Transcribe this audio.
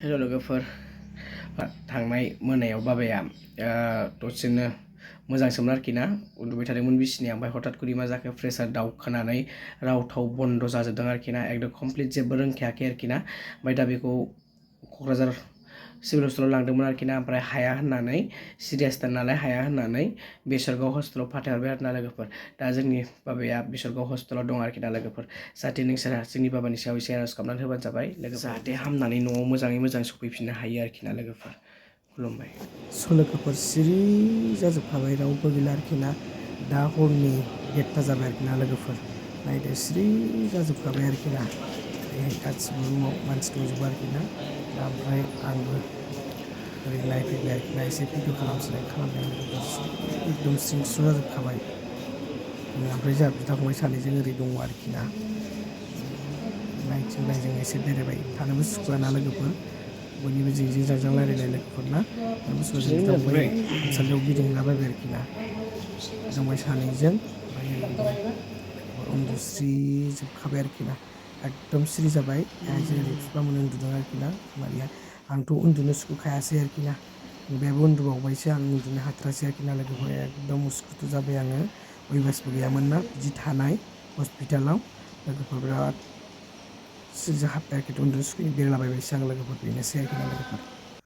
हेल' लोगोफोर थांनाय मोनायाव बाबाया दसेनो मोजांसोमोन आरोखि ना उन्दुबाय थादोंमोन बिसिनायाव ओमफ्राय हठात करि मा जाखो प्रेसार दावखोनानै राव थाव बन्द जाजोबदों आरोखि ना एकदम कमप्लिट जेबो रोंखायाखै आरोखि ना ओमफ्राय दा बेखौ क'क्राझार सिभिल हस्पिटालाव लांदोंमोन आरोखि ना ओमफ्राय हाया होननानै सिरियासथार नालाय हाया होननानै बेसरगाव हस्पिटालाव फाथायहरबाय आरो ना लोगोफोर दा जोंनि बाबाया बेसरगाव हस्पिटालाव दं आरोखि ना लोगोफोर जाहाथे नोंसोरहा जोंनि बाबानि सायाव एसे आरज खालामनानै होबानो जाबाय जाहाथे हामनानै न'आव मोजाङै मोजां सफैफिननो हायो आरोखि ना लोगोफोर खुलुमबाय लोगोफोर सिरि जाजोबखाबाय रावबो गैला आरोखि ना दा हरनि 1:30 जाबाय आरोखि ना लोगोफोर नायदो सिरि जाजोबखाबाय आरोखि ना ओरैहाय गासिबो रुमाव मानसि दंजोबो आरोखि ना दा ओमफ्राय आंबो ओरै नायफैबाय आरोखि ना एसे भिडिअ खालामबाय आं लोगोफोर एकदम स्रिं स्रु जाजोबखाबाय ओमफ्राय जोंहा बिदा फंबाय सानैजों ओरै दङ आरोखि ना नायथिं नायजों एसे बेरायबाय थानोबो सुखुवा ना लोगोफोर बयनिबो जिंजिं जांजां रायलायनाय लोगोफोर ना थानोबो सुखुवा जों बिदा फंबाय खामसालियाव गिदिंलाबायबाय आरोखि ना बिदा फंबाय सानैजों ओमफ्राय एकदम लोगोफोर उन्दुस्रिजोबखाबाय आरोखि ना एकदम सिरि जाबाय जों ओरै बिफामोन उन्दुदों आरोखि ना बिमादैया आंथ' उन्दुनो सुखुखायासै आरोखि ना बेबो उन्दुबावबायसो आं उन्दुनो हाथारासै आरोखि ना लोगोफोर एकदम उसुखुथु जाबाय आङो अयभासबो गैयामोन ना बिदि थानाय हस्पिटालाव लोगोफोर बिराद सिरि जाहाबबाय आरोखि उन्दुनो सुखुयि बेरायलाबायबायसो आं लोगोफोर बेनोसै आरोखि ना लोगोफोर